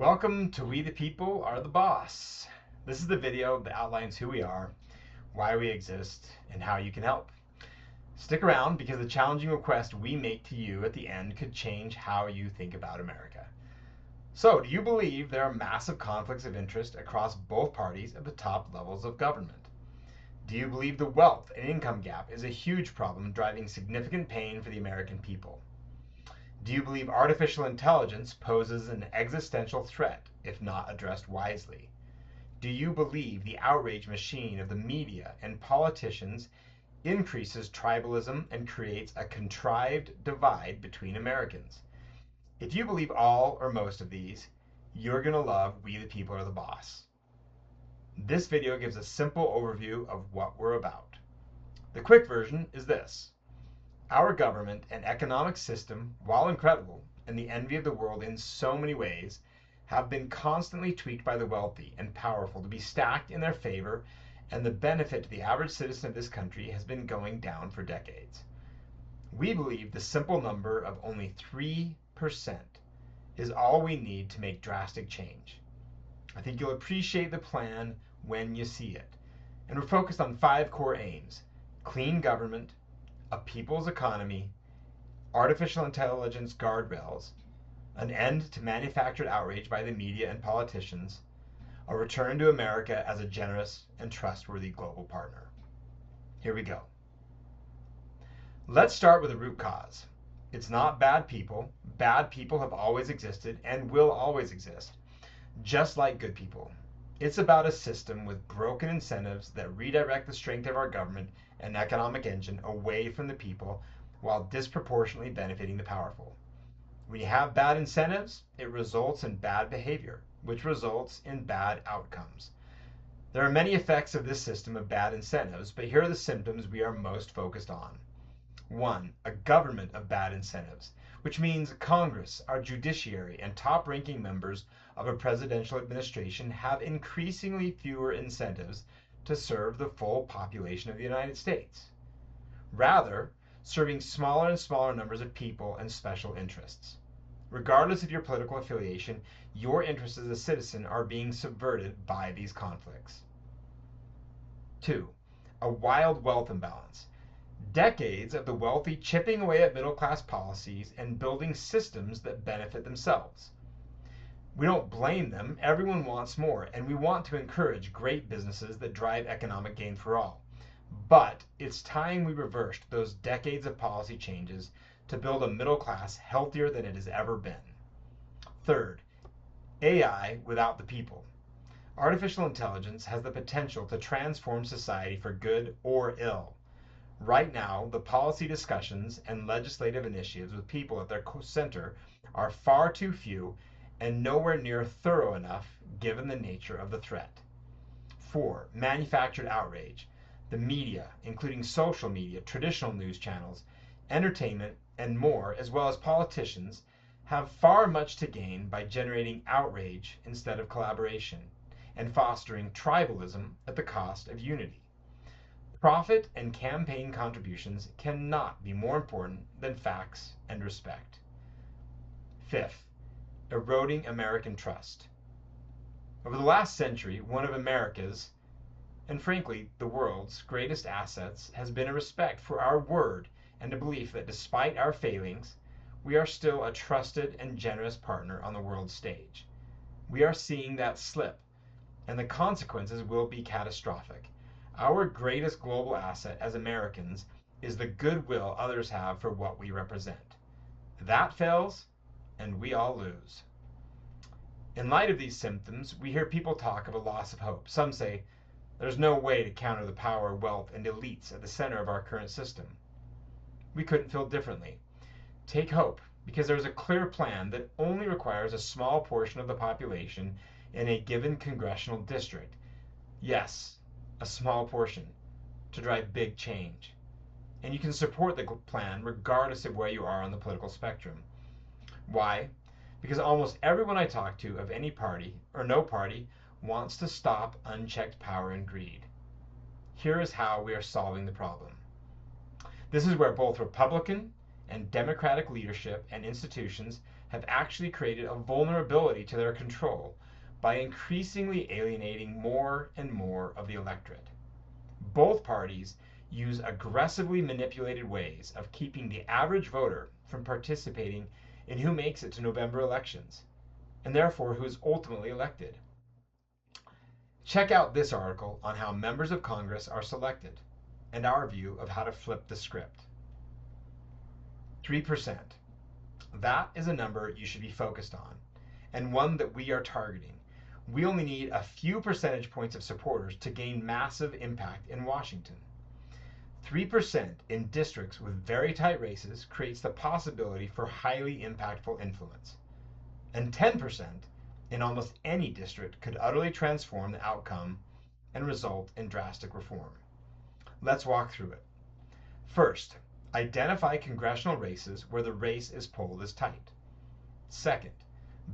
Welcome to We the People Are the Boss. This is the video that outlines who we are, why we exist, and how you can help. Stick around because the challenging request we make to you at the end could change how you think about America. So, do you believe there are massive conflicts of interest across both parties at the top levels of government? Do you believe the wealth and income gap is a huge problem driving significant pain for the American people? Do you believe artificial intelligence poses an existential threat if not addressed wisely? Do you believe the outrage machine of the media and politicians increases tribalism and creates a contrived divide between Americans? If you believe all or most of these, you're going to love We the People Are the Boss. This video gives a simple overview of what we're about. The quick version is this. Our government and economic system, while incredible and the envy of the world in so many ways, have been constantly tweaked by the wealthy and powerful to be stacked in their favor, and the benefit to the average citizen of this country has been going down for decades. We believe the simple number of only 3% is all we need to make drastic change. I think you'll appreciate the plan when you see it. And we're focused on 5 core aims: clean government, a people's economy, artificial intelligence guardrails, an end to manufactured outrage by the media and politicians, a return to America as a generous and trustworthy global partner. Here we go. Let's start with the root cause. It's not bad people. Bad people have always existed and will always exist, just like good people. It's about a system with broken incentives that redirect the strength of our government and economic engine away from the people while disproportionately benefiting the powerful. When you have bad incentives, it results in bad behavior, which results in bad outcomes. There are many effects of this system of bad incentives, but here are the symptoms we are most focused on. 1. A government of bad incentives, which means Congress, our judiciary, and top-ranking members of a presidential administration have increasingly fewer incentives to serve the full population of the United States, rather serving smaller and smaller numbers of people and special interests. Regardless of your political affiliation, your interests as a citizen are being subverted by these conflicts. 2. A wild wealth imbalance. Decades of the wealthy chipping away at middle-class policies and building systems that benefit themselves. We don't blame them. Everyone wants more, and we want to encourage great businesses that drive economic gain for all. But it's time we reversed those decades of policy changes to build a middle class healthier than it has ever been. 3rd, AI without the people. Artificial intelligence has the potential to transform society for good or ill. Right now, the policy discussions and legislative initiatives with people at their center are far too few and nowhere near thorough enough given the nature of the threat. 4. Manufactured outrage. The media, including social media, traditional news channels, entertainment, and more, as well as politicians, have far much to gain by generating outrage instead of collaboration and fostering tribalism at the cost of unity. Profit and campaign contributions cannot be more important than facts and respect. 5th, eroding American trust. Over the last century, one of America's, and frankly, the world's greatest assets has been a respect for our word and a belief that despite our failings, we are still a trusted and generous partner on the world stage. We are seeing that slip, and the consequences will be catastrophic. Our greatest global asset as Americans is the goodwill others have for what we represent. That fails, and we all lose. In light of these symptoms, we hear people talk of a loss of hope. Some say, there's no way to counter the power, wealth, and elites at the center of our current system. We couldn't feel differently. Take hope, because there's a clear plan that only requires a small portion of the population in a given congressional district. Yes, a small portion, to drive big change. And you can support the plan regardless of where you are on the political spectrum. Why? Because almost everyone I talk to of any party or no party wants to stop unchecked power and greed. Here is how we are solving the problem. This is where both Republican and Democratic leadership and institutions have actually created a vulnerability to their control by increasingly alienating more and more of the electorate. Both parties use aggressively manipulated ways of keeping the average voter from participating in who makes it to November elections, and therefore who is ultimately elected. Check out this article on how members of Congress are selected, and our view of how to flip the script. 3%. That is a number you should be focused on, and one that we are targeting. We only need a few percentage points of supporters to gain massive impact in Washington. 3% in districts with very tight races creates the possibility for highly impactful influence. And 10% in almost any district could utterly transform the outcome and result in drastic reform. Let's walk through it. First, identify congressional races where the race is polled as tight. Second,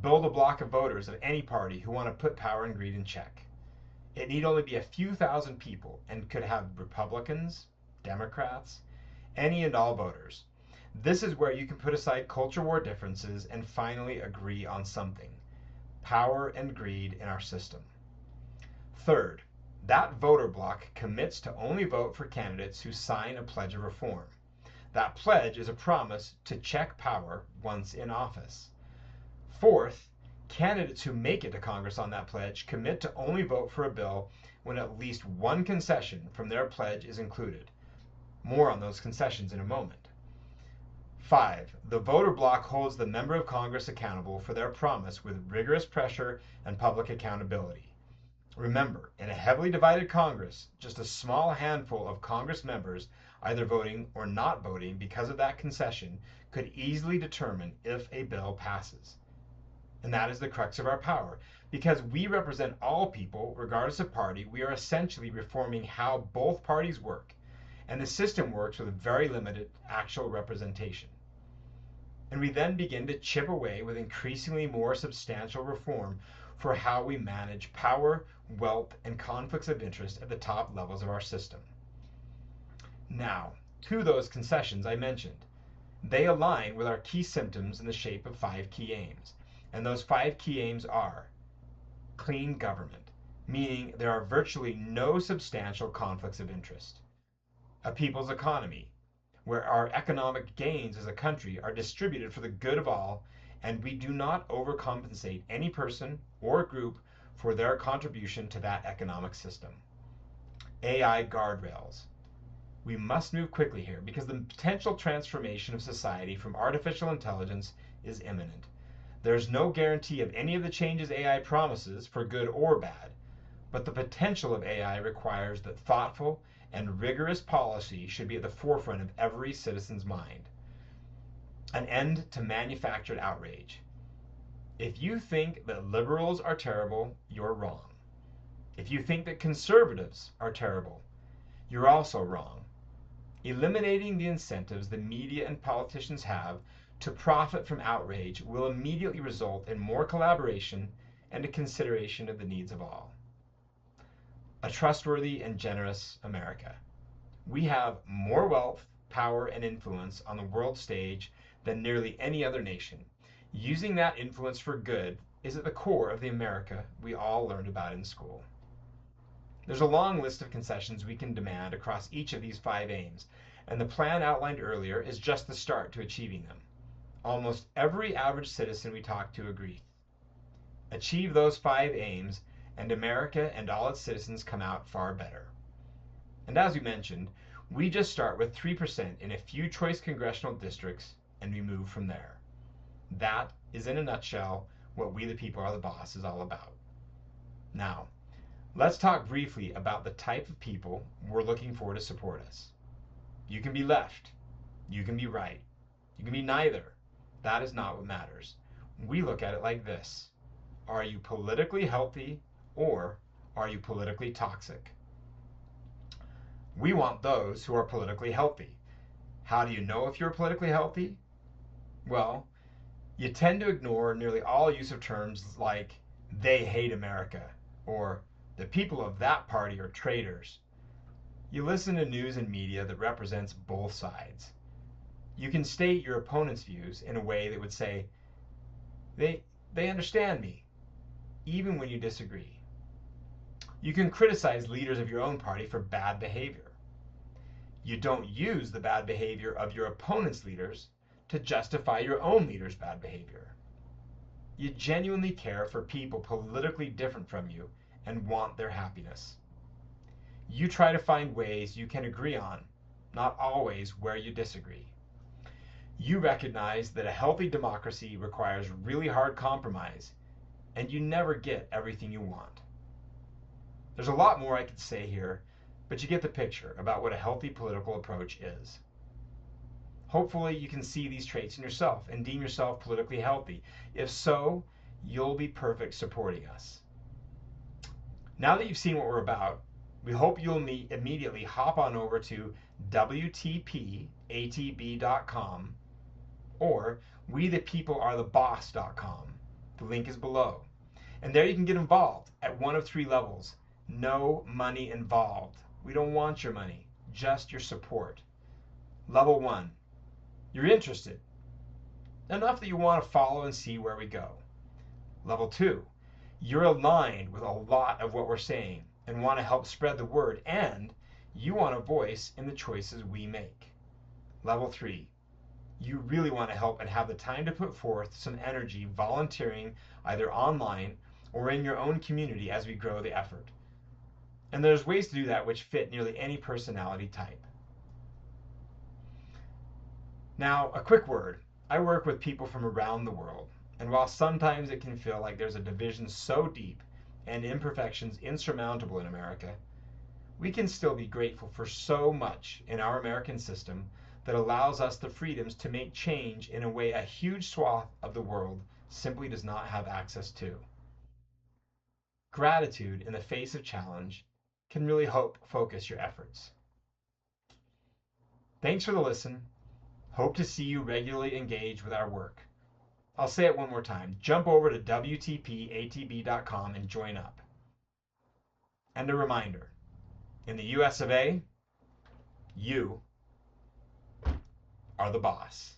build a block of voters of any party who want to put power and greed in check. It need only be a few thousand people and could have Republicans, Democrats, any and all voters. This is where you can put aside culture war differences and finally agree on something: power and greed in our system. Third, that voter bloc commits to only vote for candidates who sign a pledge of reform. That pledge is a promise to check power once in office. Fourth, candidates who make it to Congress on that pledge commit to only vote for a bill when at least one concession from their pledge is included. More on those concessions in a moment. 5. The voter bloc holds the member of Congress accountable for their promise with rigorous pressure and public accountability. Remember, in a heavily divided Congress, just a small handful of Congress members either voting or not voting because of that concession could easily determine if a bill passes. And that is the crux of our power. Because we represent all people, regardless of party, we are essentially reforming how both parties work. And the system works with very limited actual representation. And we then begin to chip away with increasingly more substantial reform for how we manage power, wealth, and conflicts of interest at the top levels of our system. Now, to those concessions I mentioned. They align with our key symptoms in the shape of 5 key aims. And those 5 key aims are: clean government, meaning there are virtually no substantial conflicts of interest; a people's economy, where our economic gains as a country are distributed for the good of all, and we do not overcompensate any person or group for their contribution to that economic system. AI guardrails. We must move quickly here because the potential transformation of society from artificial intelligence is imminent. There's no guarantee of any of the changes AI promises, for good or bad, but the potential of AI requires that thoughtful and rigorous policy should be at the forefront of every citizen's mind. An end to manufactured outrage. If you think that liberals are terrible, you're wrong. If you think that conservatives are terrible, you're also wrong. Eliminating the incentives the media and politicians have to profit from outrage will immediately result in more collaboration and a consideration of the needs of all. A trustworthy and generous America. We have more wealth, power, and influence on the world stage than nearly any other nation. Using that influence for good is at the core of the America we all learned about in school. There's a long list of concessions we can demand across each of these 5 aims, and the plan outlined earlier is just the start to achieving them. Almost every average citizen we talk to agrees. Achieve those 5 aims, and America and all its citizens come out far better. And as we mentioned, we just start with 3% in a few choice congressional districts, and we move from there. That is, in a nutshell, what We the People Are the Boss is all about. Now, let's talk briefly about the type of people we're looking for to support us. You can be left. You can be right. You can be neither. That is not what matters. We look at it like this: are you politically healthy, or are you politically toxic? We want those who are politically healthy. How do you know if you're politically healthy? Well, you tend to ignore nearly all use of terms like "they hate America" or "the people of that party are traitors." You listen to news and media that represents both sides. You can state your opponent's views in a way that would say, They understand me, even when you disagree. You can criticize leaders of your own party for bad behavior. You don't use the bad behavior of your opponent's leaders to justify your own leader's bad behavior. You genuinely care for people politically different from you and want their happiness. You try to find ways you can agree on, not always where you disagree. You recognize that a healthy democracy requires really hard compromise, and you never get everything you want. There's a lot more I could say here, but you get the picture about what a healthy political approach is. Hopefully you can see these traits in yourself and deem yourself politically healthy. If so, you'll be perfect supporting us. Now that you've seen what we're about, we hope you'll immediately hop on over to WTPATB.com or WeThePeopleAreTheBoss.com. The link is below. And there you can get involved at one of 3 levels. No money involved. We don't want your money, just your support. Level 1. You're interested. Enough that you want to follow and see where we go. Level 2. You're aligned with a lot of what we're saying and want to help spread the word, and you want a voice in the choices we make. Level 3. You really want to help and have the time to put forth some energy volunteering either online or in your own community as we grow the effort. And there's ways to do that which fit nearly any personality type. Now, a quick word. I work with people from around the world, and while sometimes it can feel like there's a division so deep and imperfections insurmountable in America, we can still be grateful for so much in our American system that allows us the freedoms to make change in a way a huge swath of the world simply does not have access to. Gratitude in the face of challenge can really help focus your efforts. Thanks for the listen. Hope to see you regularly engage with our work. I'll say it one more time. Jump over to WTPATB.com and join up. And a reminder, in the US of A, you are the boss.